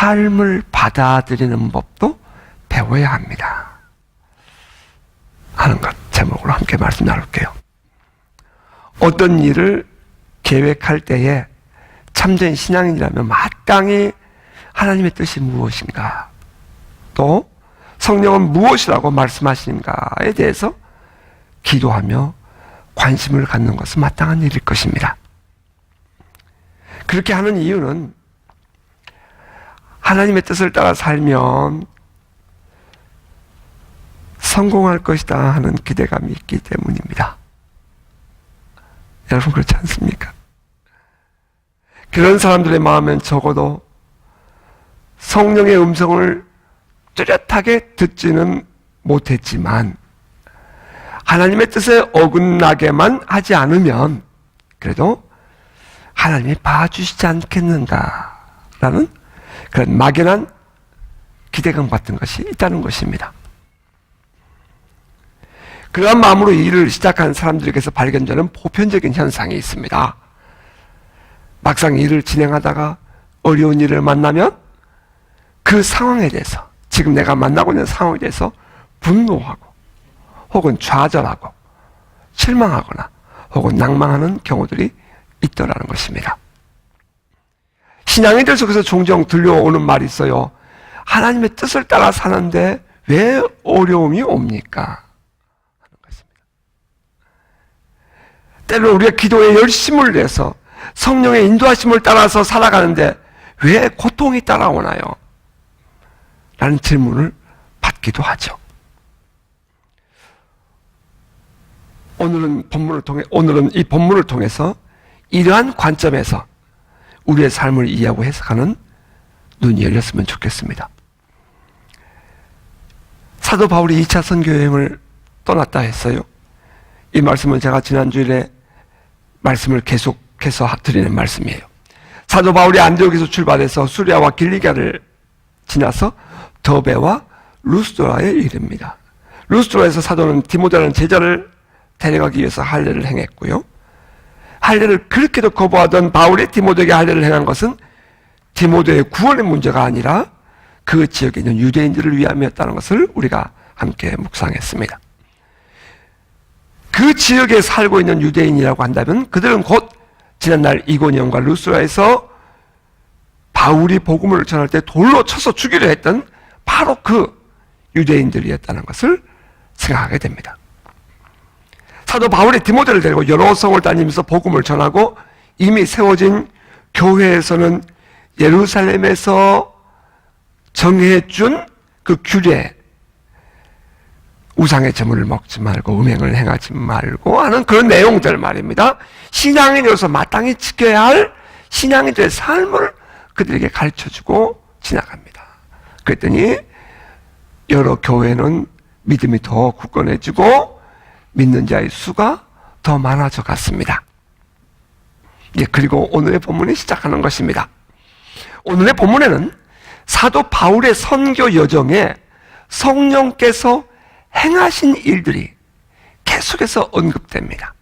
삶을 받아들이는 법도 배워야 합니다 하는 것 제목으로 함께 말씀 나눌게요. 어떤 일을 계획할 때에 참된 신앙인이라면 마땅히 하나님의 뜻이 무엇인가, 또 성령은 무엇이라고 말씀하시는가에 대해서 기도하며 관심을 갖는 것은 마땅한 일일 것입니다. 그렇게 하는 이유는 하나님의 뜻을 따라 살면 성공할 것이다 하는 기대감이 있기 때문입니다. 여러분 그렇지 않습니까? 그런 사람들의 마음엔 적어도 성령의 음성을 뚜렷하게 듣지는 못했지만 하나님의 뜻에 어긋나게만 하지 않으면 그래도 하나님이 봐주시지 않겠는가라는 그런 막연한 기대감 같은 것이 있다는 것입니다. 그러한 마음으로 일을 시작한 사람들에게서 발견되는 보편적인 현상이 있습니다. 막상 일을 진행하다가 어려운 일을 만나면 그 상황에 대해서, 지금 내가 만나고 있는 상황에 대해서 분노하고 혹은 좌절하고 실망하거나 혹은 낭망하는 경우들이 있더라는 것입니다. 신앙인들 속에서 종종 들려오는 말이 있어요. 하나님의 뜻을 따라 사는데 왜 어려움이 옵니까? 하는 것입니다. 때로는 우리가 기도에 열심을 내서 성령의 인도하심을 따라서 살아가는데 왜 고통이 따라오나요? 라는 질문을 받기도 하죠. 오늘은 이 본문을 통해서 이러한 관점에서 우리의 삶을 이해하고 해석하는 눈이 열렸으면 좋겠습니다. 사도 바울이 2차 선교 여행을 떠났다 했어요. 이 말씀은 제가 지난주일에 말씀을 계속해서 드리는 말씀이에요. 사도 바울이 안디옥에서 출발해서 수리아와 길리기아를 지나서 더베와 루스드라에 이릅니다. 루스드라에서 사도는 디모데라는 제자를 데려가기 위해서 할례를 행했고요. 할례를 그렇게도 거부하던 바울이 디모데에게 할례를 행한 것은 디모데의 구원의 문제가 아니라 그 지역에 있는 유대인들을 위함이었다는 것을 우리가 함께 묵상했습니다. 그 지역에 살고 있는 유대인이라고 한다면 그들은 곧 지난날 이고니온과 루스드라에서 바울이 복음을 전할 때 돌로 쳐서 죽이려 했던 바로 그 유대인들이었다는 것을 생각하게 됩니다. 사도 바울이 디모데를 데리고 여러 성을 다니면서 복음을 전하고 이미 세워진 교회에서는 예루살렘에서 정해준 그 규례, 우상의 제물을 먹지 말고 음행을 행하지 말고 하는 그런 내용들 말입니다. 신앙인으로서 마땅히 지켜야 할 신앙인들의 삶을 그들에게 가르쳐주고 지나갑니다. 그랬더니 여러 교회는 믿음이 더 굳건해지고 믿는 자의 수가 더 많아져 갔습니다. 그리고 오늘의 본문이 시작하는 것입니다. 오늘의 본문에는 사도 바울의 선교 여정에 성령께서 행하신 일들이 계속해서 언급됩니다.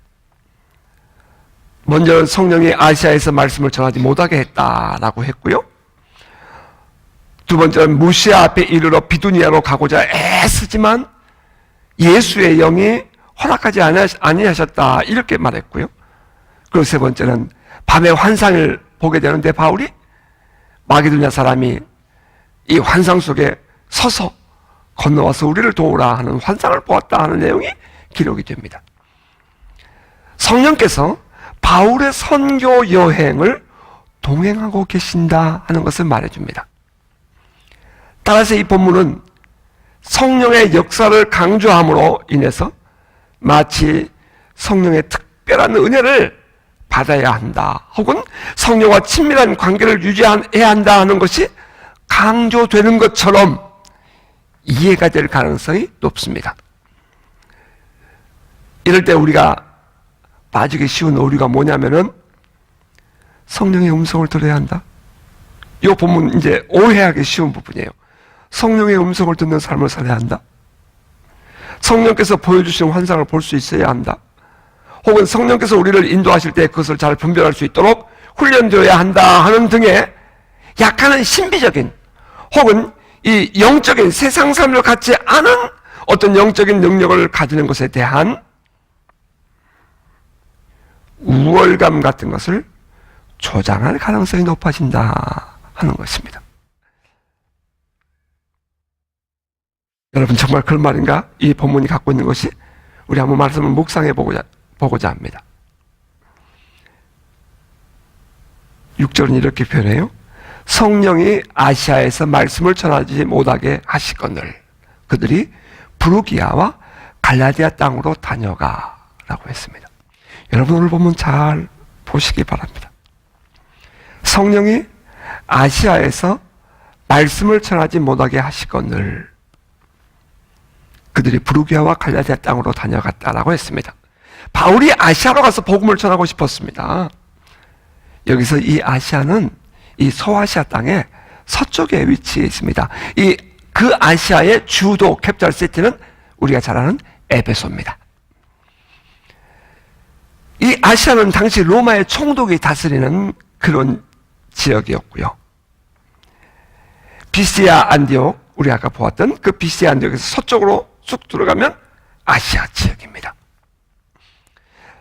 먼저 성령이 아시아에서 말씀을 전하지 못하게 했다라고 했고요. 두 번째는 무시아 앞에 이르러 비두니아로 가고자 애쓰지만 예수의 영이 허락하지 아니하셨다 이렇게 말했고요. 그리고 세 번째는 밤에 환상을 보게 되는데 바울이 마게도냐 사람이 이 환상 속에 서서 건너와서 우리를 도우라 하는 환상을 보았다 하는 내용이 기록이 됩니다. 성령께서 바울의 선교 여행을 동행하고 계신다 하는 것을 말해줍니다. 따라서 이 본문은 성령의 역사를 강조함으로 인해서 마치 성령의 특별한 은혜를 받아야 한다 혹은 성령과 친밀한 관계를 유지해야 한다 하는 것이 강조되는 것처럼 이해가 될 가능성이 높습니다. 이럴 때 우리가 빠지기 쉬운 오류가 뭐냐면은 성령의 음성을 들어야 한다. 이 본문 이제 오해하기 쉬운 부분이에요. 성령의 음성을 듣는 삶을 살아야 한다. 성령께서 보여주신 환상을 볼 수 있어야 한다. 혹은 성령께서 우리를 인도하실 때 그것을 잘 분별할 수 있도록 훈련되어야 한다 하는 등의 약간은 신비적인 혹은 이 영적인 세상 삶을 갖지 않은 어떤 영적인 능력을 가지는 것에 대한 우월감 같은 것을 조장할 가능성이 높아진다 하는 것입니다. 여러분, 정말 그런 말인가? 이 본문이 갖고 있는 것이 우리 한번 말씀을 묵상해 보고자 합니다. 6절은 이렇게 표현해요. 성령이 아시아에서 말씀을 전하지 못하게 하시거늘 그들이 브루기아와 갈라디아 땅으로 다녀가 라고 했습니다. 여러분, 오늘 본문 잘 보시기 바랍니다. 성령이 아시아에서 말씀을 전하지 못하게 하시거늘 그들이 브루기아와 갈라디아 땅으로 다녀갔다라고 했습니다. 바울이 아시아로 가서 복음을 전하고 싶었습니다. 여기서 이 아시아는 이 소아시아 땅의 서쪽에 위치해 있습니다. 그 아시아의 주도 캡처 시티는 우리가 잘 아는 에베소입니다. 이 아시아는 당시 로마의 총독이 다스리는 그런 지역이었고요. 비시디아 안디옥, 우리가 아까 보았던 그 비시디아 안디옥에서 서쪽으로 쑥 들어가면 아시아 지역입니다.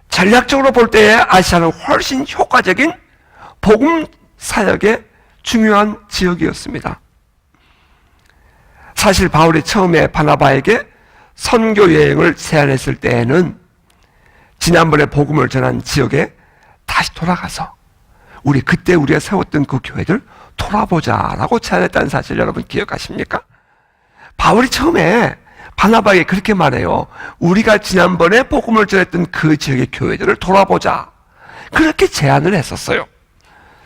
전략적으로 볼 때 아시아는 훨씬 효과적인 복음 사역의 중요한 지역이었습니다. 사실 바울이 처음에 바나바에게 선교 여행을 제안했을 때에는 지난번에 복음을 전한 지역에 다시 돌아가서 그때 우리가 세웠던 그 교회들 돌아보자라고 제안했다는 사실 여러분 기억하십니까? 바울이 처음에 바나바에게 그렇게 말해요. 우리가 지난번에 복음을 전했던 그 지역의 교회들을 돌아보자. 그렇게 제안을 했었어요.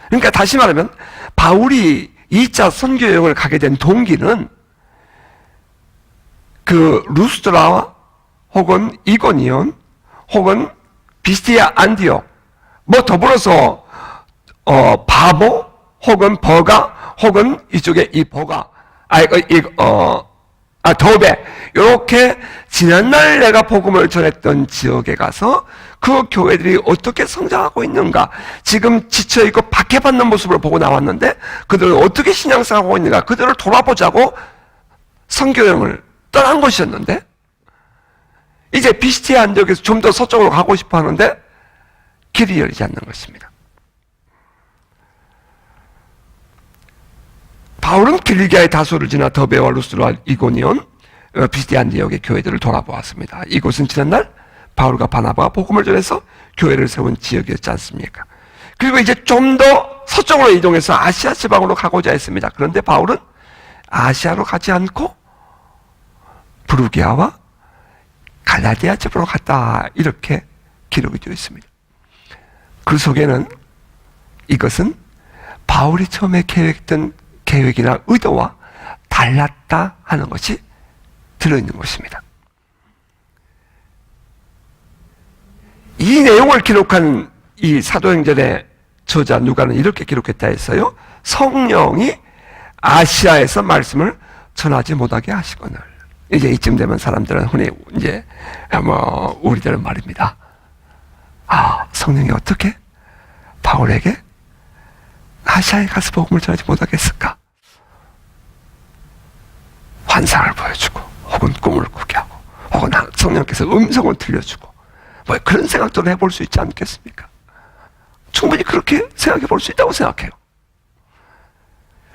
그러니까 다시 말하면 바울이 2차 선교 여행을 가게 된 동기는 그 루스드라 혹은 이고니온 혹은 비시디아 안디옥 더불어서 바보 혹은 버가 혹은 이쪽에 이 버가 더베 이렇게 지난날 내가 복음을 전했던 지역에 가서 그 교회들이 어떻게 성장하고 있는가, 지금 지쳐있고 박해받는 모습을 보고 나왔는데 그들은 어떻게 신앙생활하고 있는가, 그들을 돌아보자고 선교여행을 떠난 것이었는데 이제 비시디아 안디옥에서 좀 더 서쪽으로 가고 싶어 하는데 길이 열리지 않는 것입니다. 바울은 길리기아의 다소를 지나 더베와 루스드라 이고니온 비시디아 안디옥의 교회들을 돌아보았습니다. 이곳은 지난날 바울과 바나바가 복음을 전해서 교회를 세운 지역이었지 않습니까? 그리고 이제 좀 더 서쪽으로 이동해서 아시아 지방으로 가고자 했습니다. 그런데 바울은 아시아로 가지 않고 브루기아와 갈라디아 지방으로 갔다, 이렇게 기록이 되어 있습니다. 그 속에는 이것은 바울이 처음에 계획했던 계획이나 의도와 달랐다 하는 것이 들어있는 것입니다. 이 내용을 기록한 이 사도행전의 저자 누가는 이렇게 기록했다 했어요. 성령이 아시아에서 말씀을 전하지 못하게 하시거늘. 이제 이쯤 되면 사람들은 흔히 이제 우리들은 말입니다. 성령이 어떻게 바울에게 아시아에 가서 복음을 전하지 못하게 했을까? 환상을 보여주고 혹은 꿈을 꾸게 하고 혹은 성령께서 음성을 들려주고 그런 생각도 해볼 수 있지 않겠습니까? 충분히 그렇게 생각해 볼 수 있다고 생각해요.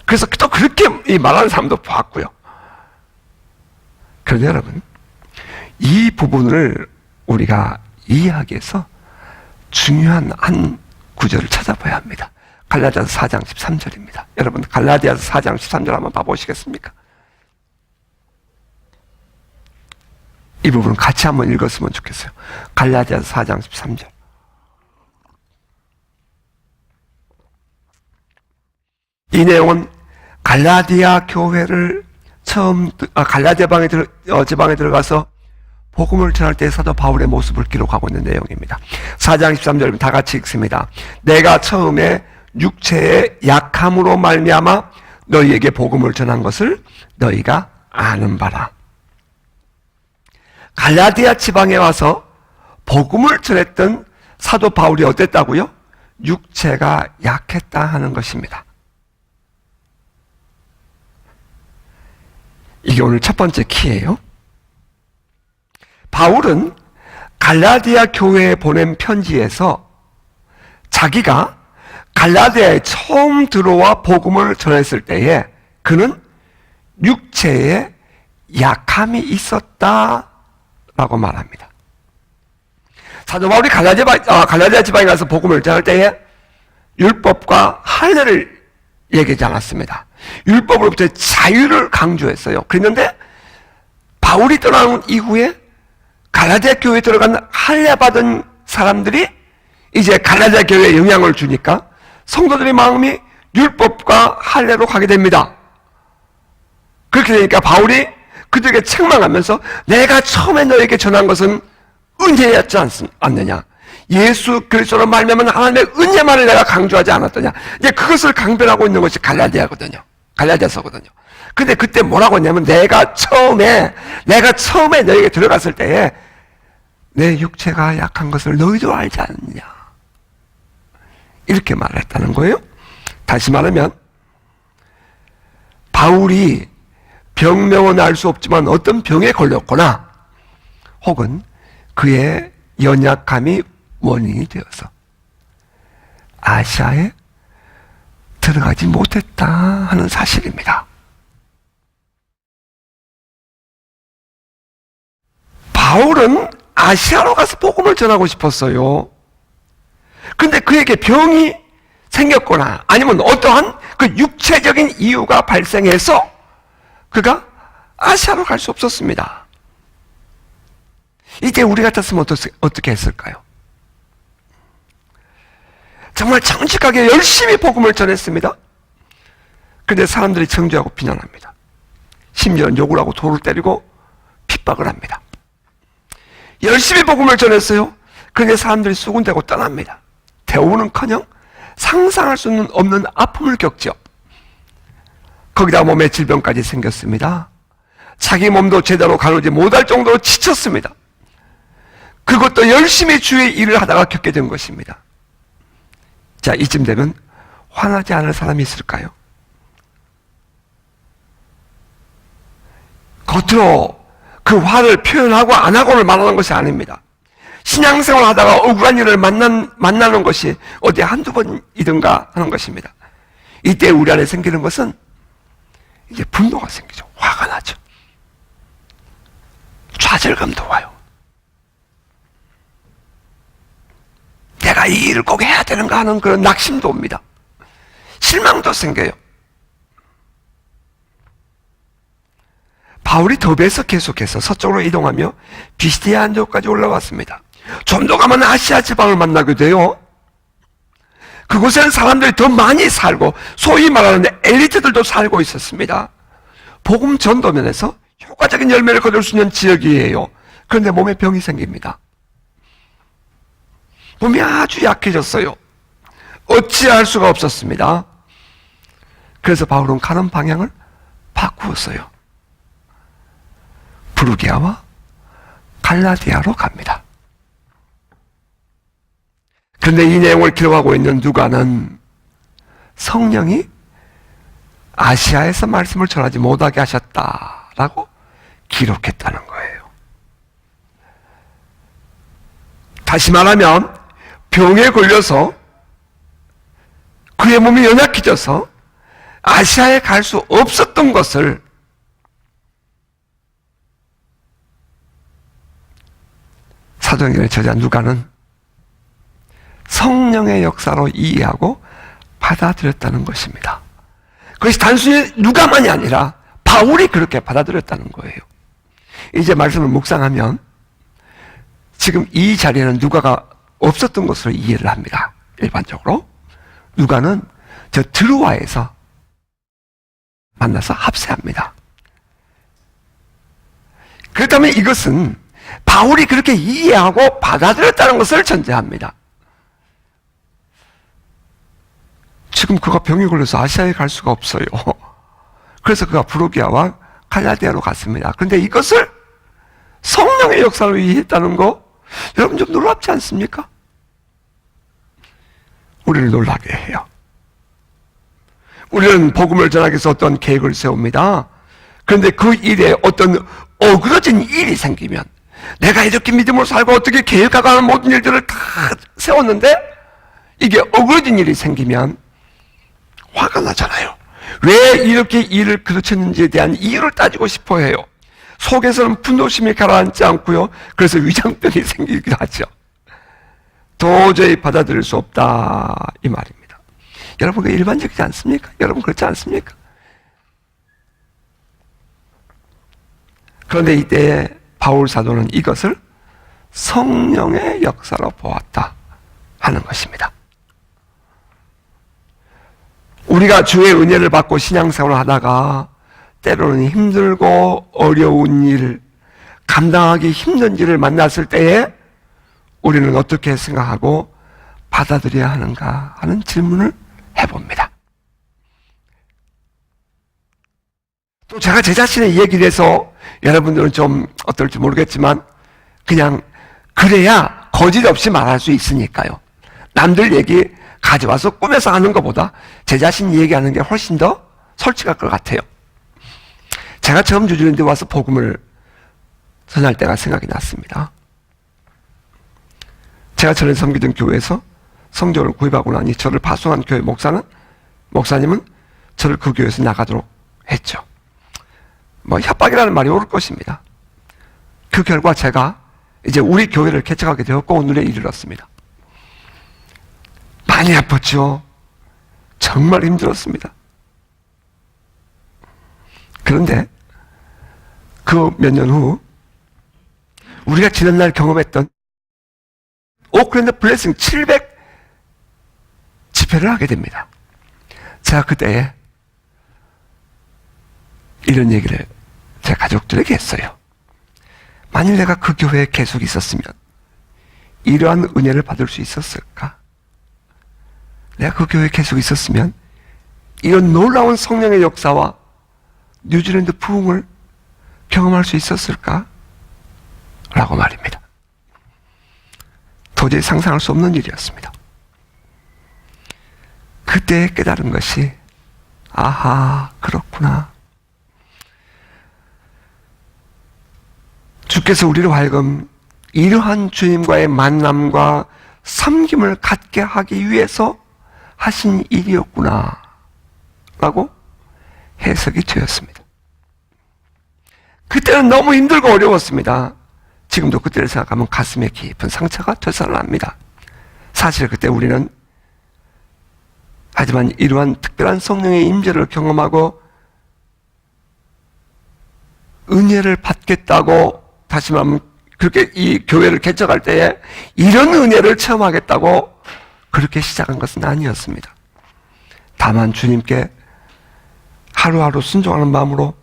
그래서 또 그렇게 말하는 사람도 봤고요. 그런데 여러분, 이 부분을 우리가 이해하기 위해서 중요한 한 구절을 찾아봐야 합니다. 갈라디아서 4장 13절입니다. 여러분, 갈라디아서 4장 13절 한번 봐보시겠습니까? 이 부분 같이 한번 읽었으면 좋겠어요. 갈라디아서 4장 13절. 이 내용은 갈라디아 교회를 갈라디아 지방에 들어가서 복음을 전할 때 사도 바울의 모습을 기록하고 있는 내용입니다. 4장 13절 다 같이 읽습니다. 내가 처음에 육체의 약함으로 말미암아 너희에게 복음을 전한 것을 너희가 아는 바라. 갈라디아 지방에 와서 복음을 전했던 사도 바울이 어땠다고요? 육체가 약했다 하는 것입니다. 이게 오늘 첫 번째 키예요. 바울은 갈라디아 교회에 보낸 편지에서 자기가 갈라디아에 처음 들어와 복음을 전했을 때에 그는 육체에 약함이 있었다라고 말합니다. 사도 바울이 갈라디아 지방에 가서 복음을 전할 때에 율법과 할례를 얘기하지 않았습니다. 율법으로부터의 자유를 강조했어요. 그랬는데 바울이 떠나온 이후에 갈라디아 교회에 들어간 할례 받은 사람들이 이제 갈라디아 교회에 영향을 주니까 성도들의 마음이 율법과 할례로 가게 됩니다. 그렇게 되니까 바울이 그들에게 책망하면서 내가 처음에 너에게 전한 것은 은혜였지 않느냐, 예수 그리스도로 말미암은 하나님의 은혜만을 내가 강조하지 않았더냐. 이제 그것을 강변하고 있는 것이 갈라디아서거든요. 근데 그때 뭐라고 했냐면 내가 처음에 너에게 들어갔을 때에 내 육체가 약한 것을 너희도 알지 않느냐, 이렇게 말했다는 거예요. 다시 말하면 바울이 병명은 알 수 없지만 어떤 병에 걸렸거나 혹은 그의 연약함이 원인이 되어서 아시아에 들어가지 못했다 하는 사실입니다. 바울은 아시아로 가서 복음을 전하고 싶었어요. 근데 그에게 병이 생겼거나 아니면 어떠한 그 육체적인 이유가 발생해서 그가 아시아로 갈 수 없었습니다. 이때 우리 같았으면 어떻게 했을까요? 정말 정직하게 열심히 복음을 전했습니다. 그런데 사람들이 정죄하고 비난합니다. 심지어는 욕을 하고 돌을 때리고 핍박을 합니다. 열심히 복음을 전했어요. 그런데 사람들이 수군대고 떠납니다. 대우는커녕 상상할 수 없는 아픔을 겪죠. 거기다 몸에 질병까지 생겼습니다. 자기 몸도 제대로 가누지 못할 정도로 지쳤습니다. 그것도 열심히 주의 일을 하다가 겪게 된 것입니다. 자, 이쯤 되면 화나지 않을 사람이 있을까요? 겉으로 그 화를 표현하고 안 하고를 말하는 것이 아닙니다. 신앙생활 하다가 억울한 일을 만나는 것이 어디 한두 번이든가 하는 것입니다. 이때 우리 안에 생기는 것은 이제 분노가 생기죠. 화가 나죠. 좌절감도 와요. 내가 이 일을 꼭 해야 되는가 하는 그런 낙심도 옵니다. 실망도 생겨요. 바울이 더베에서 계속해서 서쪽으로 이동하며 비시디아 안디옥까지 올라왔습니다. 좀 더 가면 아시아 지방을 만나게 돼요. 그곳에는 사람들이 더 많이 살고 소위 말하는 엘리트들도 살고 있었습니다. 복음 전도면에서 효과적인 열매를 거둘 수 있는 지역이에요. 그런데 몸에 병이 생깁니다. 몸이 아주 약해졌어요. 어찌할 수가 없었습니다. 그래서 바울은 가는 방향을 바꾸었어요. 부르기아와 갈라디아로 갑니다. 그런데 이 내용을 기록하고 있는 누가는 성령이 아시아에서 말씀을 전하지 못하게 하셨다라고 기록했다는 거예요. 다시 말하면 병에 걸려서 그의 몸이 연약해져서 아시아에 갈 수 없었던 것을 사도행전의 저자 누가는 성령의 역사로 이해하고 받아들였다는 것입니다. 그것이 단순히 누가만이 아니라 바울이 그렇게 받아들였다는 거예요. 이제 말씀을 묵상하면 지금 이 자리에는 누가가 없었던 것으로 이해를 합니다. 일반적으로 누가는 저 드로아에서 만나서 합세합니다. 그렇다면 이것은 바울이 그렇게 이해하고 받아들였다는 것을 전제합니다. 지금 그가 병에 걸려서 아시아에 갈 수가 없어요. 그래서 그가 부르기아와 갈라디아로 갔습니다. 그런데 이것을 성령의 역사로 이해했다는 거 여러분 좀 놀랍지 않습니까? 우리를 놀라게 해요. 우리는 복음을 전하기 위해서 어떤 계획을 세웁니다. 그런데 그 일에 어떤 어그러진 일이 생기면, 내가 이렇게 믿음으로 살고 어떻게 계획하고 하는 모든 일들을 다 세웠는데 이게 어그러진 일이 생기면 화가 나잖아요. 왜 이렇게 일을 그르쳤는지에 대한 이유를 따지고 싶어 해요. 속에서는 분노심이 가라앉지 않고요. 그래서 위장병이 생기기도 하죠. 도저히 받아들일 수 없다, 이 말입니다. 여러분, 그 일반적이지 않습니까? 여러분, 그렇지 않습니까? 그런데 이때 바울 사도는 이것을 성령의 역사로 보았다 하는 것입니다. 우리가 주의 은혜를 받고 신앙생활을 하다가 때로는 힘들고 어려운 일, 감당하기 힘든 일을 만났을 때에 우리는 어떻게 생각하고 받아들여야 하는가 하는 질문을 해봅니다. 또 제가 제 자신의 얘기를 해서 여러분들은 좀 어떨지 모르겠지만 그냥 그래야 거짓 없이 말할 수 있으니까요. 남들 얘기 가져와서 꾸며서 하는 것보다 제 자신 얘기하는 게 훨씬 더 솔직할 것 같아요. 제가 처음 뉴질랜드에 와서 복음을 전할 때가 생각이 났습니다. 제가 전에 섬기던 교회에서 성적을 구입하고 나니 저를 파송한 교회 목사님은 저를 그 교회에서 나가도록 했죠. 협박이라는 말이 옳을 것입니다. 그 결과 제가 이제 우리 교회를 개척하게 되었고 오늘에 이르렀습니다. 많이 아팠죠. 정말 힘들었습니다. 그런데 그 몇 년 후 우리가 지난날 경험했던 오클랜드 블레싱 700 집회를 하게 됩니다. 제가 그때 이런 얘기를 제 가족들에게 했어요. 만일 내가 그 교회에 계속 있었으면 이러한 은혜를 받을 수 있었을까? 내가 그 교회에 계속 있었으면 이런 놀라운 성령의 역사와 뉴질랜드 부흥을 경험할 수 있었을까? 라고 말입니다. 도저히 상상할 수 없는 일이었습니다. 그때 깨달은 것이 아하, 그렇구나. 주께서 우리로 하여금 이러한 주님과의 만남과 섬김을 갖게 하기 위해서 하신 일이었구나 라고 해석이 되었습니다. 그때는 너무 힘들고 어려웠습니다. 지금도 그때를 생각하면 가슴에 깊은 상처가 되살아납니다. 사실 그때 우리는 하지만 이러한 특별한 성령의 임재를 경험하고 은혜를 받겠다고, 다시 말하면 그렇게 이 교회를 개척할 때에 이런 은혜를 체험하겠다고 그렇게 시작한 것은 아니었습니다. 다만 주님께 하루하루 순종하는 마음으로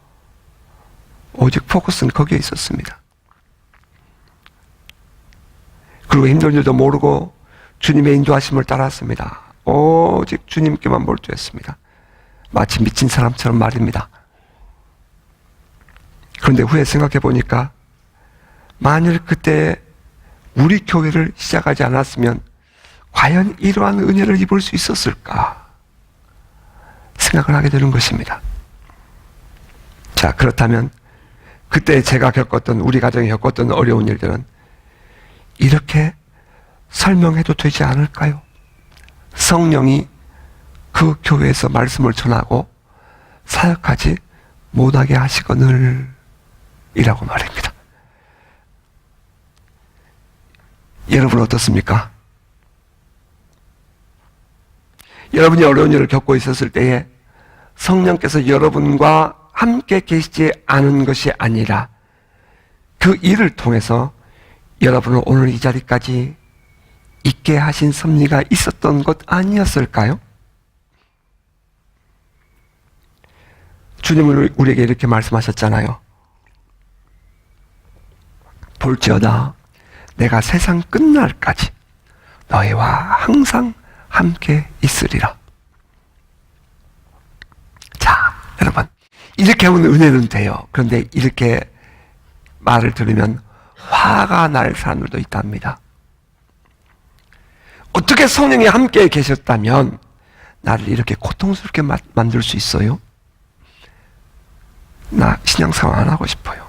오직 포커스는 거기에 있었습니다. 그리고 힘든 일도 모르고 주님의 인도하심을 따랐습니다. 오직 주님께만 몰두했습니다. 마치 미친 사람처럼 말입니다. 그런데 후에 생각해 보니까 만일 그때 우리 교회를 시작하지 않았으면 과연 이러한 은혜를 입을 수 있었을까 생각을 하게 되는 것입니다. 자, 그렇다면 그때 제가 겪었던, 우리 가정이 겪었던 어려운 일들은 이렇게 설명해도 되지 않을까요? 성령이 그 교회에서 말씀을 전하고 사역하지 못하게 하시거늘 이라고 말입니다. 여러분 어떻습니까? 여러분이 어려운 일을 겪고 있었을 때에 성령께서 여러분과 함께 계시지 않은 것이 아니라 그 일을 통해서 여러분을 오늘 이 자리까지 있게 하신 섭리가 있었던 것 아니었을까요? 주님은 우리에게 이렇게 말씀하셨잖아요. 볼지어다 내가 세상 끝날까지 너희와 항상 함께 있으리라. 자, 여러분, 이렇게 하면 은혜는 돼요. 그런데 이렇게 말을 들으면 화가 날 사람들도 있답니다. 어떻게 성령이 함께 계셨다면 나를 이렇게 고통스럽게 만들 수 있어요? 나 신앙생활 안 하고 싶어요.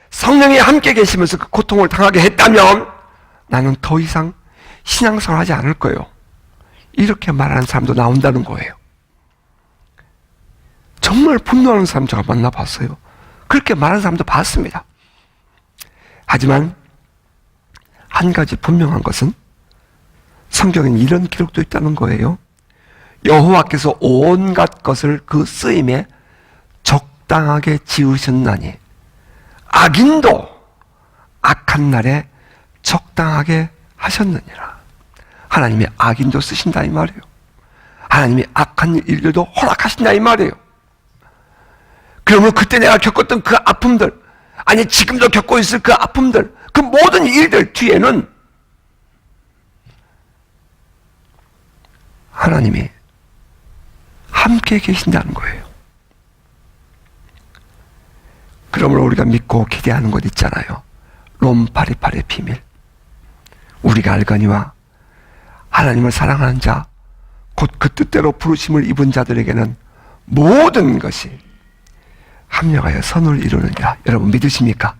성령이 함께 계시면서 그 고통을 당하게 했다면 나는 더 이상 신앙생활 하지 않을 거예요. 이렇게 말하는 사람도 나온다는 거예요. 정말 분노하는 사람 제가 만나봤어요. 그렇게 말하는 사람도 봤습니다. 하지만 한 가지 분명한 것은 성경엔 이런 기록도 있다는 거예요. 여호와께서 온갖 것을 그 쓰임에 적당하게 지으셨나니 악인도 악한 날에 적당하게 하셨느니라. 하나님이 악인도 쓰신다 이 말이에요. 하나님이 악한 일들도 허락하신다 이 말이에요. 그러면 그때 내가 겪었던 그 아픔들, 아니 지금도 겪고 있을 그 아픔들, 그 모든 일들 뒤에는 하나님이 함께 계신다는 거예요. 그러므로 우리가 믿고 기대하는 것 있잖아요. 롬 828의 비밀. 우리가 알거니와 하나님을 사랑하는 자, 곧 그 뜻대로 부르심을 입은 자들에게는 모든 것이 합력하여 선을 이루느니라. 여러분 믿으십니까?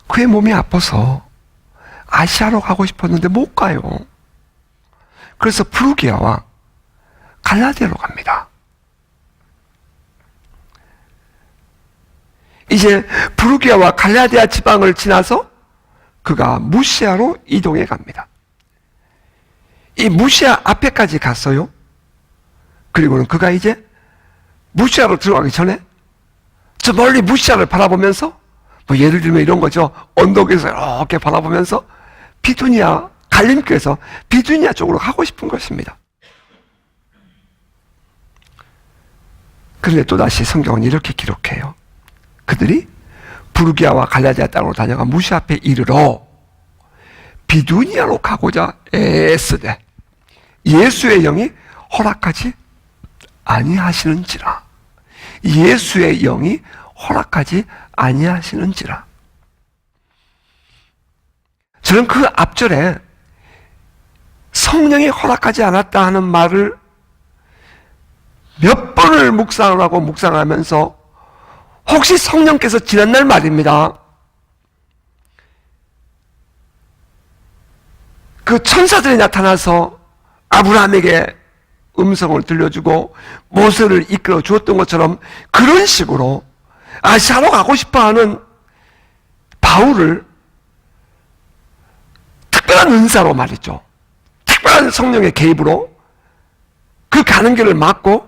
그의 몸이 아파서 아시아로 가고 싶었는데 못 가요. 그래서 프루기아와 갈라디아로 갑니다. 이제 프루기아와 갈라디아 지방을 지나서 그가 무시아로 이동해 갑니다. 이 무시아 앞에까지 갔어요. 그리고는 그가 이제 무시아로 들어가기 전에 저 멀리 무시아를 바라보면서 뭐 예를 들면 이런 거죠. 언덕에서 이렇게 바라보면서 비두니아 갈림길에서 비두니아 쪽으로 가고 싶은 것입니다. 그런데 또다시 성경은 이렇게 기록해요. 그들이 부르기아와 갈라디아 땅으로 다녀가 무시 앞에 이르러 비두니아로 가고자 애쓰되 예수의 영이 허락하지 아니하시는지라. 예수의 영이 허락하지 아니하시는지라. 저는 그 앞절에 성령이 허락하지 않았다 하는 말을 몇 번을 묵상을 하고 묵상하면서 혹시 성령께서 지난날 말입니다. 그 천사들이 나타나서 아브라함에게 음성을 들려주고 모세를 이끌어 주었던 것처럼 그런 식으로 아시아로 가고 싶어하는 바울을 특별한 은사로 말이죠. 특별한 성령의 개입으로 그 가는 길을 막고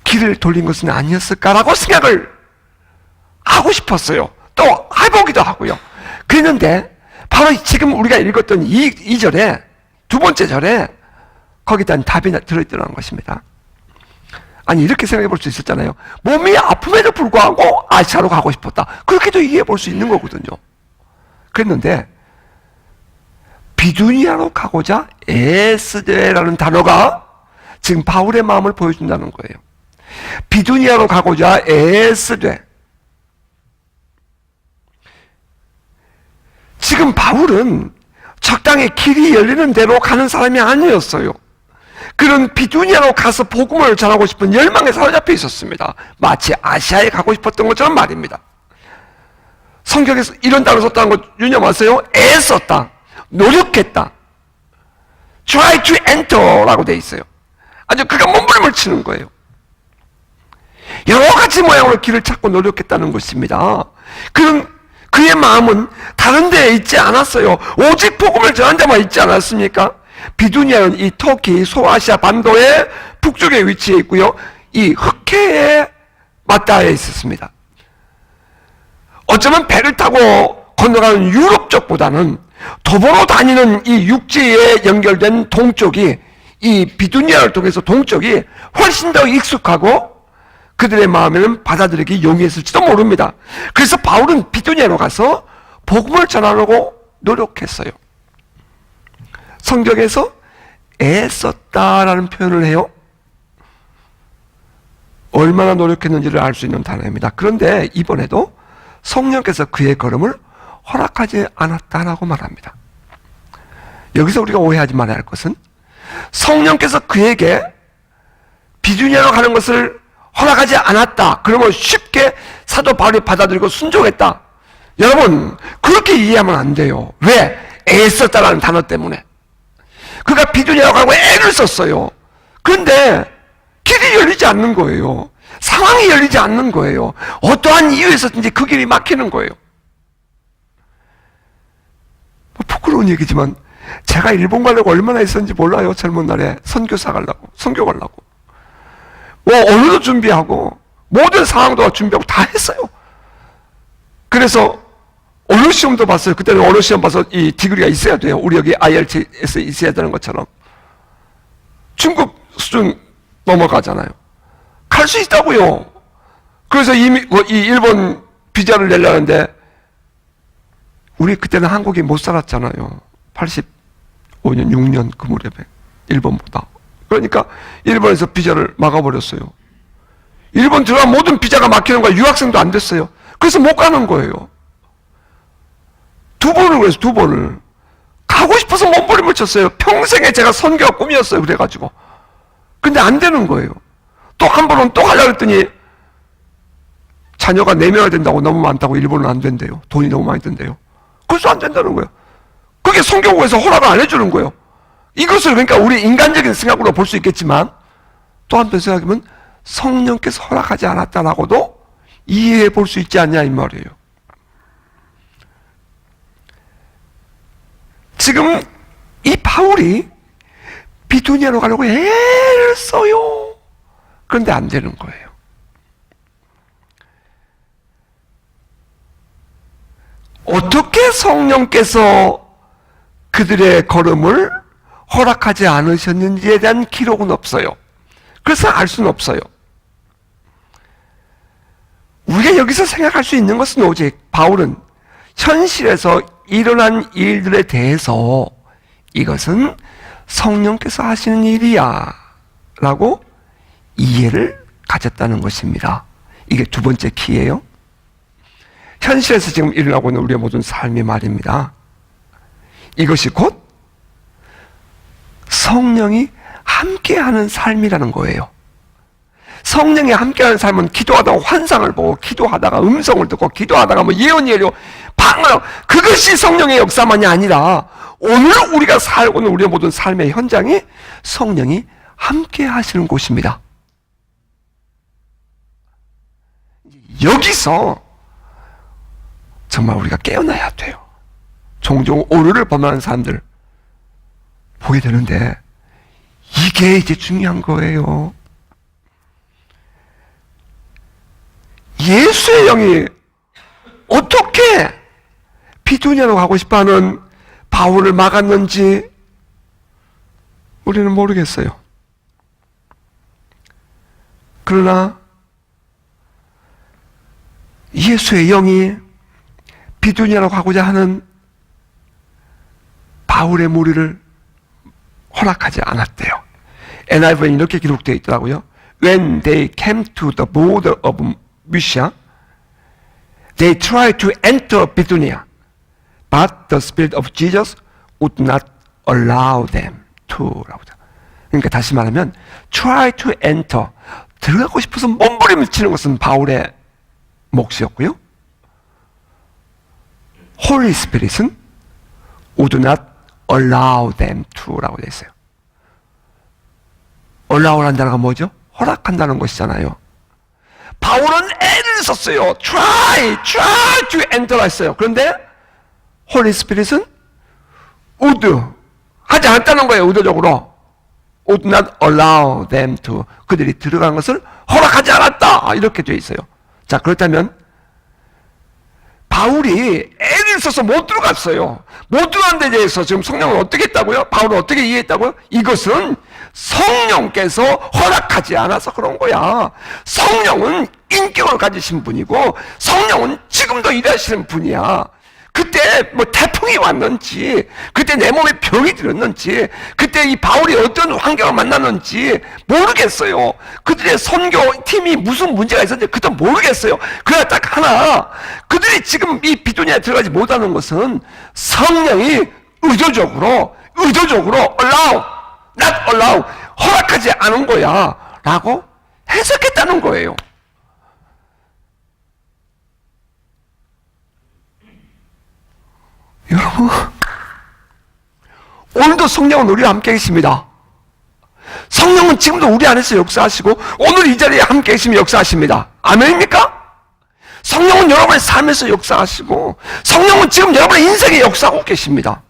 길을 돌린 것은 아니었을까라고 생각을 하고 싶었어요. 또 해보기도 하고요. 그랬는데 바로 지금 우리가 읽었던 이 절에 두 번째 절에 거기다 답이 들어있더라는 것입니다. 아니 이렇게 생각해 볼 수 있었잖아요. 몸이 아픔에도 불구하고 아시아로 가고 싶었다. 그렇게도 이해해 볼 수 있는 거거든요. 그랬는데 비두니아로 가고자 애쓰되라는 단어가 지금 바울의 마음을 보여준다는 거예요. 비두니아로 가고자 애쓰되. 지금 바울은 적당히 길이 열리는 대로 가는 사람이 아니었어요. 그런 비두니아로 가서 복음을 전하고 싶은 열망에 사로잡혀 있었습니다. 마치 아시아에 가고 싶었던 것처럼 말입니다. 성경에서 이런 단어 썼다는 거 유념하세요. 애썼다. 노력했다. try to enter라고 돼 있어요. 아주 그가 몸부림을 치는 거예요. 여러 가지 모양으로 길을 찾고 노력했다는 것입니다. 그의 마음은 다른 데에 있지 않았어요. 오직 복음을 전한 데만 있지 않았습니까? 비두니아는 이 터키 소아시아 반도의 북쪽에 위치해 있고요. 이 흑해에 맞닿아 있었습니다. 어쩌면 배를 타고 건너가는 유럽 쪽보다는 도보로 다니는 이 육지에 연결된 동쪽이, 이 비두니아를 통해서 동쪽이 훨씬 더 익숙하고 그들의 마음에는 받아들이기 용이했을지도 모릅니다. 그래서 바울은 비두니아로 가서 복음을 전하려고 노력했어요. 성경에서 애썼다라는 표현을 해요. 얼마나 노력했는지를 알 수 있는 단어입니다. 그런데 이번에도 성령께서 그의 걸음을 허락하지 않았다라고 말합니다. 여기서 우리가 오해하지 말아야 할 것은 성령께서 그에게 비두니아로 가는 것을 허락하지 않았다. 그러면 쉽게 사도 바울이 받아들이고 순종했다. 여러분, 그렇게 이해하면 안 돼요. 왜? 애썼다라는 단어 때문에. 그가 비두니아로 가고 애를 썼어요. 그런데 길이 열리지 않는 거예요. 상황이 열리지 않는 거예요. 어떠한 이유에서든지 그 길이 막히는 거예요. 부끄러운 얘기지만 제가 일본 가려고 얼마나 했었는지 몰라요. 젊은 날에 선교사 가려고, 선교 가려고. 언어도 준비하고 모든 상황도 준비하고 다 했어요. 그래서 언어 시험도 봤어요. 그때는 언어 시험 봐서 이 디그리가 있어야 돼요. 우리 여기 IELTS 있어야 되는 것처럼. 중급 수준 넘어가잖아요. 갈 수 있다고요. 그래서 이미 이 일본 비자를 내려는데 우리 그때는 한국이 못 살았잖아요. 85년, 6년 그 무렵에 일본보다. 그러니까 일본에서 비자를 막아버렸어요. 일본 들어간 모든 비자가 막히는 거야. 유학생도 안 됐어요. 그래서 못 가는 거예요. 2번을 그래서 2번을 가고 싶어서 몸부림을 쳤어요. 평생에 제가 선교가 꿈이었어요. 그래가지고 근데 안 되는 거예요. 또 한 번은 또 가려고 했더니 자녀가 4명이 된다고 너무 많다고 일본은 안 된대요. 돈이 너무 많이 든대요. 그래서 안 된다는 거예요. 그게 선교국에서 허락을 안 해주는 거예요. 이것을 그러니까 우리 인간적인 생각으로 볼 수 있겠지만 또 한편 생각하면 성령께서 허락하지 않았다라고도 이해해 볼 수 있지 않냐 이 말이에요. 지금 이 바울이 비두니아로 가려고 애를 써요. 그런데 안 되는 거예요. 어떻게 성령께서 그들의 걸음을 허락하지 않으셨는지에 대한 기록은 없어요. 그래서 알 수는 없어요. 우리가 여기서 생각할 수 있는 것은 오직 바울은 현실에서 일어난 일들에 대해서 이것은 성령께서 하시는 일이야 라고 이해를 가졌다는 것입니다. 이게 두 번째 키예요. 현실에서 지금 일어나고 있는 우리의 모든 삶이 말입니다. 이것이 곧 성령이 함께하는 삶이라는 거예요. 성령이 함께하는 삶은 기도하다가 환상을 보고 기도하다가 음성을 듣고 기도하다가 뭐 예언이 열리고 방언하고 그것이 성령의 역사만이 아니라 오늘 우리가 살고 있는 우리의 모든 삶의 현장이 성령이 함께 하시는 곳입니다. 여기서 정말 우리가 깨어나야 돼요. 종종 오류를 범하는 사람들 보게 되는데 이게 이제 중요한 거예요. 예수의 영이 어떻게 비두니아로 가고 싶어하는 바울을 막았는지 우리는 모르겠어요. 그러나 예수의 영이 비두니아로 가고자 하는 바울의 무리를 허락하지 않았대요. NIV에 이렇게 기록되어 있더라고요. When they came to the border of Mysia, they tried to enter Bithynia, but the Spirit of Jesus would not allow them to. 그러니까 다시 말하면 try to enter, 들어가고 싶어서 몸부림을 치는 것은 바울의 몫이었고요. Holy Spirit은 would not allow them to라고 되어 있어요. allow라는 단어가 뭐죠? 허락한다는 것이잖아요. 바울은 애를 썼어요. try to enter 했어요. 그런데 Holy Spirit은 would 하지 않았다는 거예요. 의도적으로 would not allow them to, 그들이 들어간 것을 허락하지 않았다 이렇게 되어 있어요. 자, 그렇다면 바울이 애를 써서 못 들어갔어요. 못 들어간 데 대해서 지금 성령을 어떻게 했다고요? 바울은 어떻게 이해했다고요? 이것은 성령께서 허락하지 않아서 그런 거야. 성령은 인격을 가지신 분이고 성령은 지금도 일하시는 분이야. 그때 뭐 태풍이 왔는지, 그때 내 몸에 병이 들었는지, 그때 이 바울이 어떤 환경을 만났는지 모르겠어요. 그들의 선교 팀이 무슨 문제가 있었는지 그것도 모르겠어요. 그러나 딱 하나, 그들이 지금 이 비두니아에 들어가지 못하는 것은 성령이 의도적으로 allow, not allow, 허락하지 않은 거야 라고 해석했다는 거예요. 여러분, 오늘도 성령은 우리와 함께 계십니다. 성령은 지금도 우리 안에서 역사하시고 오늘 이 자리에 함께 계시면 역사하십니다. 아멘입니까? 성령은 여러분의 삶에서 역사하시고 성령은 지금 여러분의 인생에 역사하고 계십니다.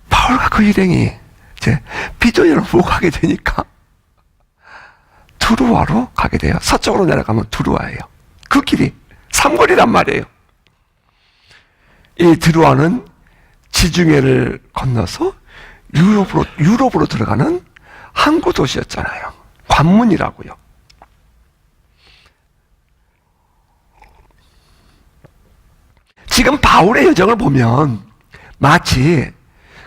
바울과 그 일행이 이제 비도니아로 못 가게 되니까 두루와로 가게 돼요. 서쪽으로 내려가면 두루와예요. 그 길이 삼거리란 말이에요. 이 두루와는 지중해를 건너서 유럽으로 들어가는 항구 도시였잖아요. 관문이라고요. 지금 바울의 여정을 보면 마치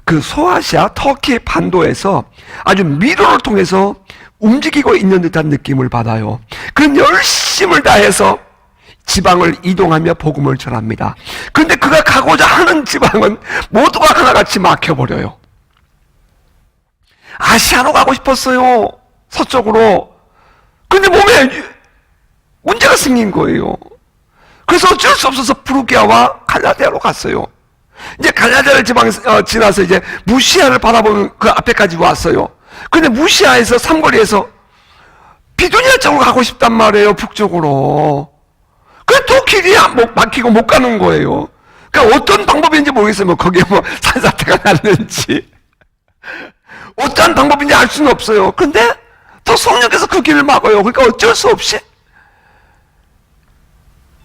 그 소아시아 터키 반도에서 아주 미로를 통해서 움직이고 있는 듯한 느낌을 받아요. 그는 열심을 다해서 지방을 이동하며 복음을 전합니다. 그런데 그가 가고자 하는 지방은 모두가 하나같이 막혀버려요. 아시아로 가고 싶었어요. 서쪽으로. 근데 몸에 문제가 생긴 거예요. 그래서 어쩔 수 없어서 프루기아와 갈라디아로 갔어요. 이제 갈라디아 지방 지나서 이제 무시아를 바라보는 그 앞에까지 왔어요. 근데 무시아에서 삼거리에서 비두니아 쪽으로 가고 싶단 말이에요. 북쪽으로. 그래 또 길이 막히고 못 가는 거예요. 그러니까 어떤 방법인지 모르겠어요. 뭐 거기에 뭐 산사태가 났는지 어떤 방법인지 알 수는 없어요. 근데 또 성령께서 그 길을 막아요. 그러니까 어쩔 수 없이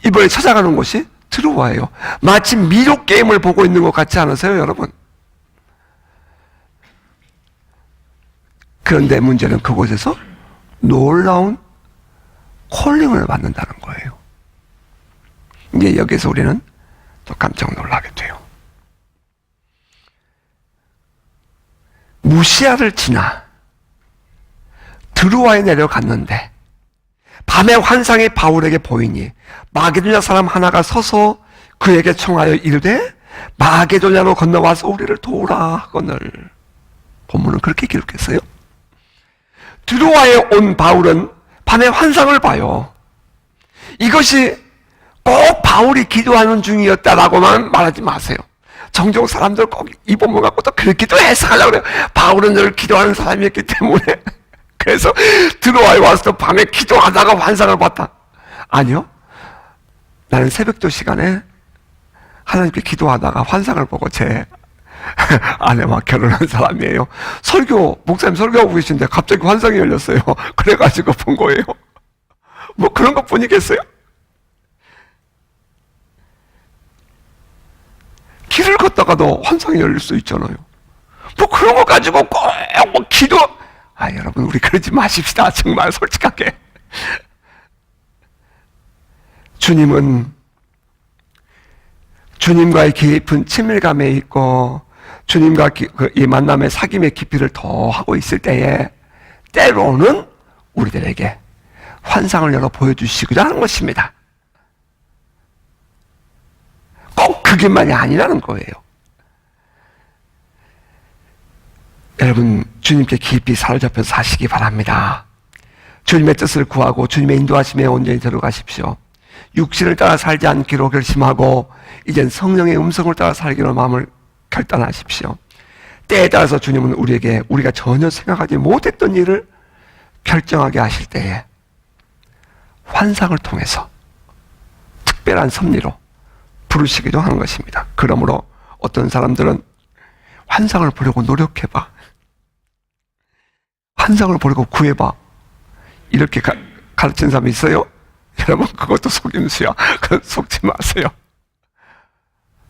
이번에 찾아가는 곳이 드루와예요. 마치 미로 게임을 보고 있는 것 같지 않으세요, 여러분? 그런데 문제는 그곳에서 놀라운 콜링을 받는다는 거예요. 이제 여기서 우리는 또 깜짝 놀라게 돼요. 무시아를 지나 드루와에 내려갔는데 밤에 환상이 바울에게 보이니 마게도냐 사람 하나가 서서 그에게 청하여 이르되 마게도냐로 건너와서 우리를 도우라 하거늘. 본문은 그렇게 기록했어요. 드루와에 온 바울은 밤에 환상을 봐요. 이것이 꼭 바울이 기도하는 중이었다라고만 말하지 마세요. 종종 사람들 꼭 이 본문 갖고 또 그렇게도 해석하려고 그래요. 바울은 늘 기도하는 사람이었기 때문에. 그래서 드루와에 와서 밤에 기도하다가 환상을 봤다. 아니요. 나는 새벽도 시간에 하나님께 기도하다가 환상을 보고 제 아내와 결혼한 사람이에요. 목사님 설교하고 계신데 갑자기 환상이 열렸어요. 그래가지고 본 거예요. 뭐 그런 것 뿐이겠어요? 길을 걷다가도 환상이 열릴 수 있잖아요. 뭐 그런 거 가지고 꼭 뭐 기도, 여러분 우리 그러지 마십시다. 정말 솔직하게. 주님은 주님과의 깊은 친밀감에 있고 주님과 이 만남의 사귐의 깊이를 더 하고 있을 때에 때로는 우리들에게 환상을 열어 보여주시기도 하는 것입니다. 꼭 그 길만이 아니라는 거예요. 여러분 주님께 깊이 사로잡혀 사시기 바랍니다. 주님의 뜻을 구하고 주님의 인도하심에 온전히 들어가십시오. 육신을 따라 살지 않기로 결심하고 이젠 성령의 음성을 따라 살기로 마음을 결단하십시오. 때에 따라서 주님은 우리에게 우리가 전혀 생각하지 못했던 일을 결정하게 하실 때에 환상을 통해서 특별한 섭리로 부르시기도 하는 것입니다. 그러므로 어떤 사람들은 환상을 보려고 노력해봐, 환상을 보려고 구해봐, 이렇게 가르친 사람이 있어요? 여러분 그것도 속임수야. 그건 속지 마세요.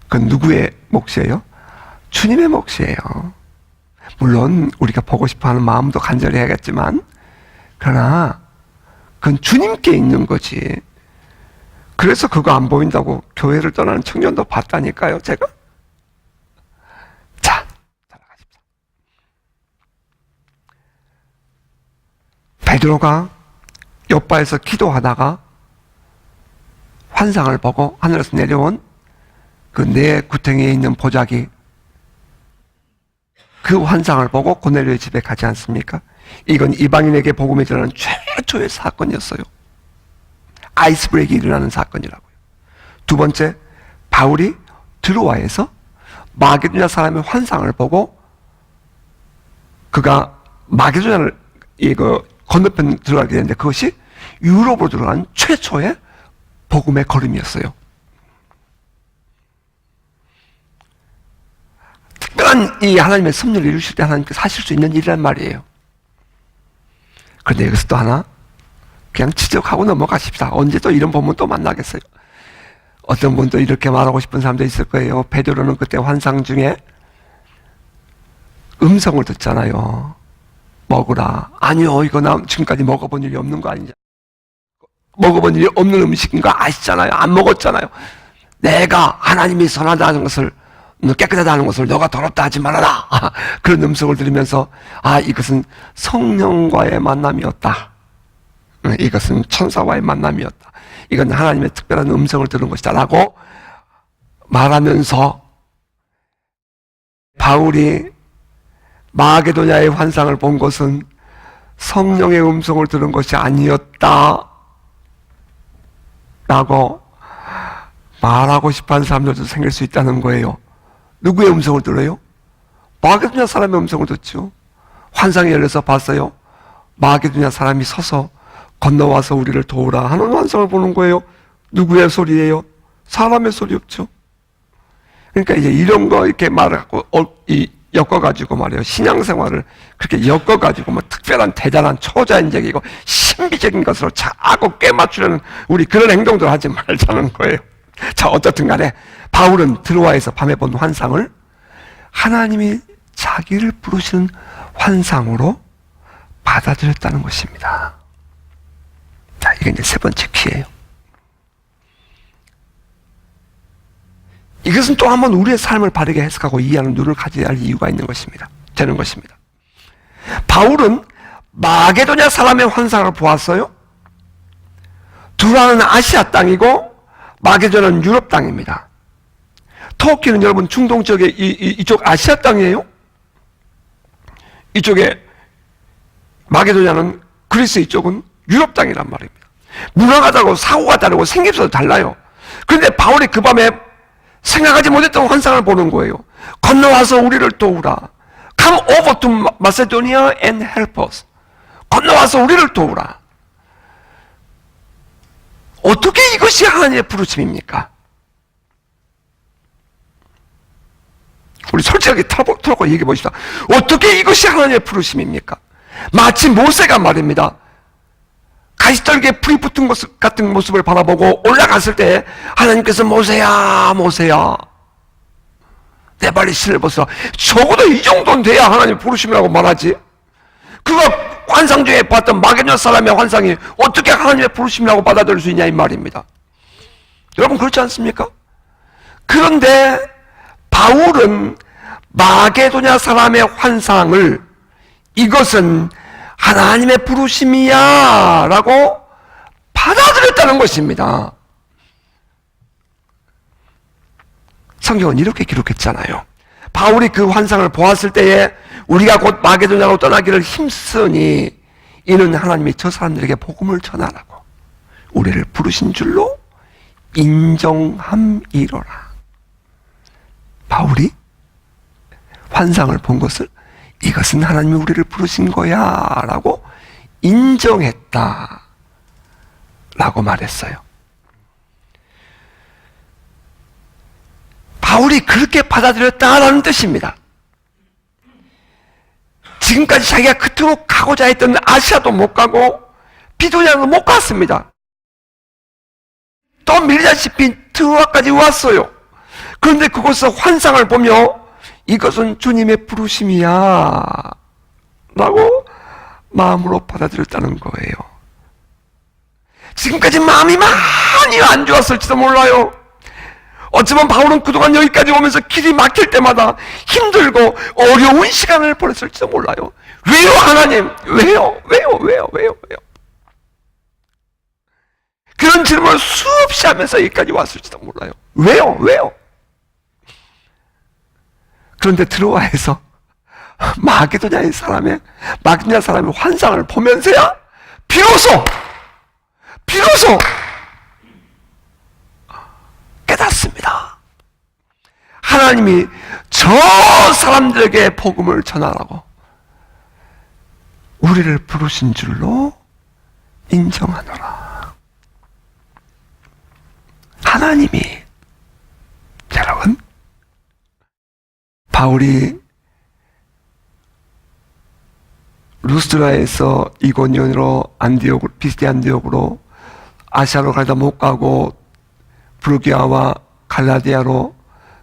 그건 누구의 몫이에요? 주님의 몫이에요. 물론 우리가 보고 싶어하는 마음도 간절히 해야겠지만 그러나 그건 주님께 있는 거지. 그래서 그거 안 보인다고 교회를 떠나는 청년도 봤다니까요, 제가. 자, 따라가십시오. 베드로가 요바에서 기도하다가 환상을 보고 하늘에서 내려온 그 네 구덩이에 있는 보자기 그 환상을 보고 고넬료의 집에 가지 않습니까? 이건 이방인에게 복음이 전하는 최초의 사건이었어요. 아이스 브레이크가 일어나는 사건이라고요. 두 번째, 바울이 드로아에서 마게도냐 사람의 환상을 보고 그가 마게도냐를 건너편 들어가게 되는데 그것이 유럽으로 들어간 최초의 복음의 걸음이었어요. 특별한 이 하나님의 섭리를 이루실 때 하나님께서 하실 수 있는 일이란 말이에요. 그런데 여기서 또 하나 그냥 지적하고 넘어가십시다. 언제 또 이런 본문 또 만나겠어요? 어떤 분도 이렇게 말하고 싶은 사람도 있을 거예요. 베드로는 그때 환상 중에 음성을 듣잖아요. 먹으라. 아니요, 이거 나 지금까지 먹어본 일이 없는 거 아니냐. 먹어본 일이 없는 음식인 거 아시잖아요. 안 먹었잖아요. 내가 하나님이 선하다는 것을, 깨끗하다는 것을 너가 더럽다 하지 말아라. 그런 음성을 들으면서 이것은 성령과의 만남이었다. 이것은 천사와의 만남이었다. 이건 하나님의 특별한 음성을 들은 것이다 라고 말하면서 바울이 마게도냐의 환상을 본 것은 성령의 음성을 들은 것이 아니었다 라고 말하고 싶어하는 사람들도 생길 수 있다는 거예요. 누구의 음성을 들어요? 마게도냐 사람의 음성을 듣죠. 환상이 열려서 봤어요. 마게도냐 사람이 서서 건너와서 우리를 도우라 하는 환상을 보는 거예요. 누구의 소리예요? 사람의 소리였죠. 그러니까 이제 이런 거 이렇게 말하고 엮어가지고 말이에요. 신앙생활을 그렇게 엮어가지고 뭐 특별한 대단한 초자연적이고 신비적인 것으로 자꾸 꿰맞추려는 우리 그런 행동들 하지 말자는 거예요. 자, 어떻든 간에 바울은 드로아에서 밤에 본 환상을 하나님이 자기를 부르시는 환상으로 받아들였다는 것입니다. 자, 이게 이제 세 번째 키예요. 이것은 또 한번 우리의 삶을 바르게 해석하고 이해하는 눈을 가져야 할 이유가 있는 것입니다. 되는 것입니다. 바울은 마게도냐 사람의 환상을 보았어요. 두라는 아시아 땅이고 마게도냐는 유럽 땅입니다. 터키는 여러분 중동 지역에 이쪽 아시아 땅이에요. 이쪽에 마게도냐는 그리스, 이쪽은 유럽 땅이란 말입니다. 문화가 다르고 사고가 다르고 생김새도 달라요. 그런데 바울이 그 밤에 생각하지 못했던 환상을 보는 거예요. 건너와서 우리를 도우라. Come over to Macedonia and help us. 건너와서 우리를 도우라. 어떻게 이것이 하나님의 부르심입니까? 우리 솔직하게 털어놓고 얘기해 보시다. 어떻게 이것이 하나님의 부르심입니까? 마치 모세가 말입니다. 가시떨기에 풀이 붙은 모습 같은 모습을 바라보고 올라갔을 때 하나님께서 모세야 모세야 내 발에 신을 벗어라. 적어도 이 정도는 돼야 하나님 부르심이라고 말하지. 그가 환상 중에 봤던 마게도냐 사람의 환상이 어떻게 하나님의 부르심이라고 받아들일 수 있냐 이 말입니다. 여러분 그렇지 않습니까? 그런데 바울은 마게도냐 사람의 환상을 이것은 하나님의 부르심이야 라고 받아들였다는 것입니다. 성경은 이렇게 기록했잖아요. 바울이 그 환상을 보았을 때에 우리가 곧 마게도냐로 떠나기를 힘쓰니 이는 하나님이 저 사람들에게 복음을 전하라고 우리를 부르신 줄로 인정함이로라. 바울이 환상을 본 것을 이것은 하나님이 우리를 부르신 거야 라고 인정했다 라고 말했어요. 바울이 그렇게 받아들였다라는 뜻입니다. 지금까지 자기가 그토록 가고자 했던 아시아도 못 가고 비두냐도 못 갔습니다. 또 밀리다시피 트로아까지 왔어요. 그런데 그곳에서 환상을 보며 이것은 주님의 부르심이야 라고 마음으로 받아들였다는 거예요. 지금까지 마음이 많이 안 좋았을지도 몰라요. 어쩌면 바울은 그동안 여기까지 오면서 길이 막힐 때마다 힘들고 어려운 시간을 보냈을지도 몰라요. 왜요 하나님? 왜요? 그런 질문을 수없이 하면서 여기까지 왔을지도 몰라요. 왜요? 그런데 드로아에서 마게도냐의 사람의 환상을 보면서야 비로소 깨닫습니다. 하나님이 저 사람들에게 복음을 전하라고 우리를 부르신 줄로 인정하노라. 하나님이, 여러분, 바울이 루스드라에서 이고니온으로 피스디 안디옥으로 아시아로 가다 못 가고 브루기아와 갈라디아로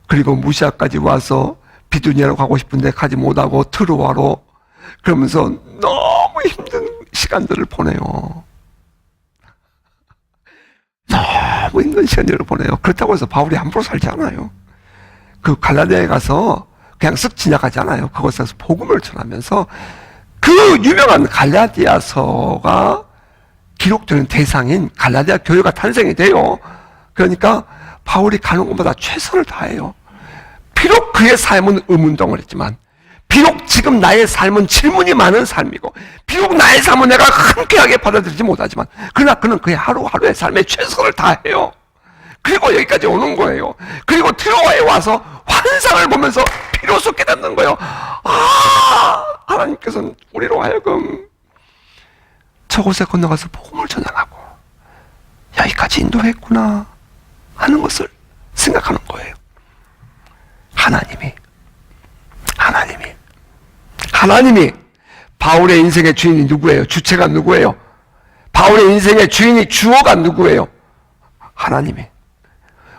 그리고 무시아까지 와서 비두니아로 가고 싶은데 가지 못하고 트로아로 그러면서 너무 힘든 시간들을 보내요. 너무 힘든 시간들을 보내요. 그렇다고 해서 바울이 함부로 살지 않아요. 그 갈라디아에 가서 그냥 쓱 지나가지 않아요. 그곳에서 복음을 전하면서 그 유명한 갈라디아서가 기록되는 대상인 갈라디아 교회가 탄생이 돼요. 그러니까 바울이 가는 곳마다 최선을 다해요. 비록 그의 삶은 의문덩어리지만, 비록 지금 나의 삶은 질문이 많은 삶이고, 비록 나의 삶은 내가 흔쾌하게 받아들이지 못하지만, 그러나 그는 그의 하루하루의 삶에 최선을 다해요. 그리고 여기까지 오는 거예요. 그리고 트로아에 와서 환상을 보면서 비로소 깨닫는 거예요. 하나님께서는 우리로 하여금 저곳에 건너가서 복음을 전하라고 여기까지 인도했구나 하는 것을 생각하는 거예요. 하나님이 바울의 인생의 주인이 누구예요? 주체가 누구예요? 바울의 인생의 주인이 주어가 누구예요? 하나님이.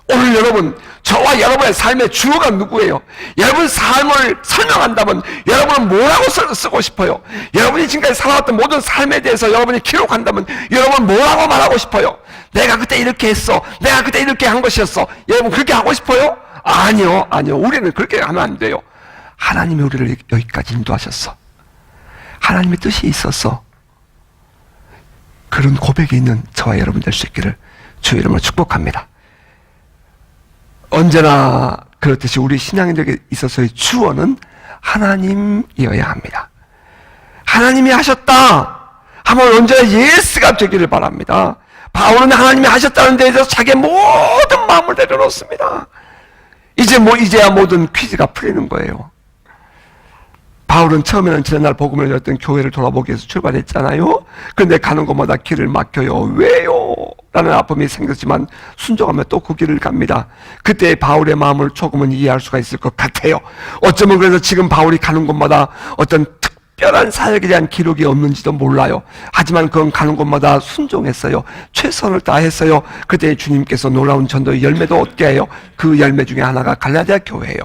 오늘 여러분, 저와 여러분의 삶의 주어가 누구예요? 여러분 삶을 설명한다면 여러분은 뭐라고 쓰고 싶어요? 여러분이 지금까지 살아왔던 모든 삶에 대해서 여러분이 기록한다면 여러분은 뭐라고 말하고 싶어요? 내가 그때 이렇게 했어. 내가 그때 이렇게 한 것이었어. 여러분 그렇게 하고 싶어요? 아니요. 우리는 그렇게 하면 안 돼요. 하나님이 우리를 여기까지 인도하셨어. 하나님의 뜻이 있었어. 그런 고백이 있는 저와 여러분 될 수 있기를 주의 이름으로 축복합니다. 언제나 그렇듯이 우리 신앙인들에게 있어서의 주어는 하나님이어야 합니다. 하나님이 하셨다 하면 언제나 예스가 되기를 바랍니다. 바울은 하나님이 하셨다는 데에 대해서 자기의 모든 마음을 내려놓습니다. 이제야 모든 퀴즈가 풀리는 거예요. 바울은 처음에는 지난날 복음을 열었던 교회를 돌아보기 위해서 출발했잖아요. 그런데 가는 곳마다 길을 막혀요. 왜요? 라는 아픔이 생겼지만 순종하며 또 그 길을 갑니다. 그때 바울의 마음을 조금은 이해할 수가 있을 것 같아요. 어쩌면 그래서 지금 바울이 가는 곳마다 어떤 특별한 사역에 대한 기록이 없는지도 몰라요. 하지만 그건 가는 곳마다 순종했어요. 최선을 다했어요. 그때 주님께서 놀라운 전도의 열매도 얻게 해요. 그 열매 중에 하나가 갈라디아 교회예요.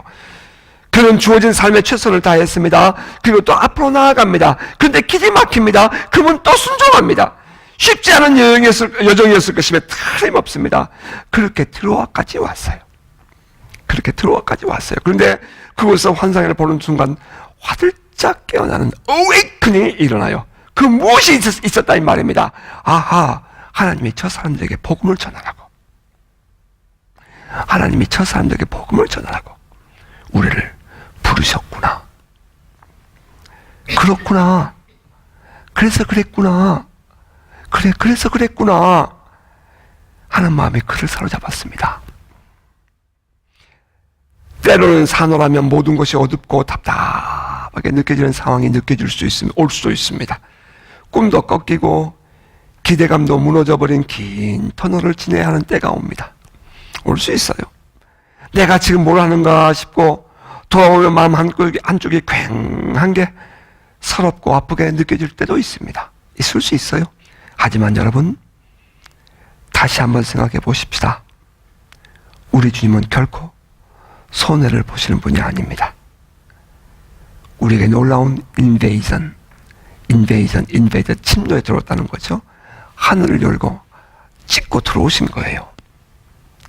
그는 주어진 삶에 최선을 다했습니다. 그리고 또 앞으로 나아갑니다. 그런데 길이 막힙니다. 그러면 또 순종합니다. 쉽지 않은 여정이었을 것임에 틀림없습니다. 그렇게 트로아까지 왔어요. 그런데 그곳에서 환상을 보는 순간 화들짝 깨어나는 어웨이크닝이 일어나요. 그 무엇이 있었다 이 말입니다. 아하, 하나님이 저 사람들에게 복음을 전하라고. 우리를 부르셨구나. 그렇구나. 그래서 그랬구나 하는 마음이 그를 사로잡았습니다. 때로는 산호라면 모든 것이 어둡고 답답하게 느껴지는 상황이 올 수도 있습니다. 꿈도 꺾이고 기대감도 무너져버린 긴 터널을 지내야 하는 때가 옵니다. 올 수 있어요. 내가 지금 뭘 하는가 싶고 돌아오면 마음 한쪽이 괭한 게 서럽고 아프게 느껴질 때도 있습니다. 있을 수 있어요. 하지만 여러분, 다시 한번 생각해 보십시다. 우리 주님은 결코 손해를 보시는 분이 아닙니다. 우리에게 놀라운 인베이드, 침노에 들어왔다는 거죠. 하늘을 열고 찍고 들어오신 거예요.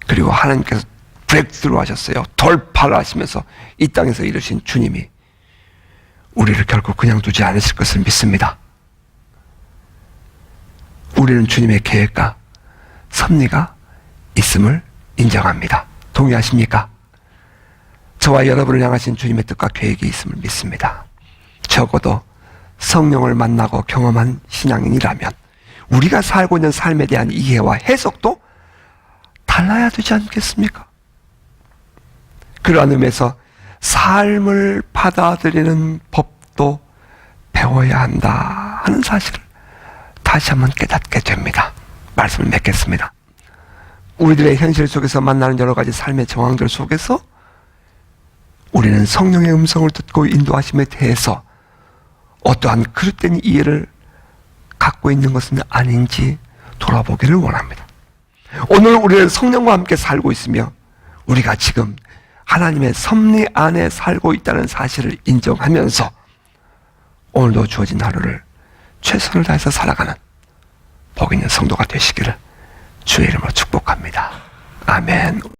그리고 하나님께서 브레이크스루 하셨어요. 돌파를 하시면서 이 땅에서 이루신 주님이 우리를 결코 그냥 두지 않으실 것을 믿습니다. 우리는 주님의 계획과 섭리가 있음을 인정합니다. 동의하십니까? 저와 여러분을 향하신 주님의 뜻과 계획이 있음을 믿습니다. 적어도 성령을 만나고 경험한 신앙인이라면 우리가 살고 있는 삶에 대한 이해와 해석도 달라야 되지 않겠습니까? 그러한 의미에서 삶을 받아들이는 법도 배워야 한다 하는 사실을 다시 한번 깨닫게 됩니다. 말씀을 맺겠습니다. 우리들의 현실 속에서 만나는 여러 가지 삶의 정황들 속에서 우리는 성령의 음성을 듣고 인도하심에 대해서 어떠한 그릇된 이해를 갖고 있는 것은 아닌지 돌아보기를 원합니다. 오늘 우리는 성령과 함께 살고 있으며 우리가 지금 하나님의 섭리 안에 살고 있다는 사실을 인정하면서 오늘도 주어진 하루를 최선을 다해서 살아가는 복 있는 성도가 되시기를 주의 이름으로 축복합니다. 아멘.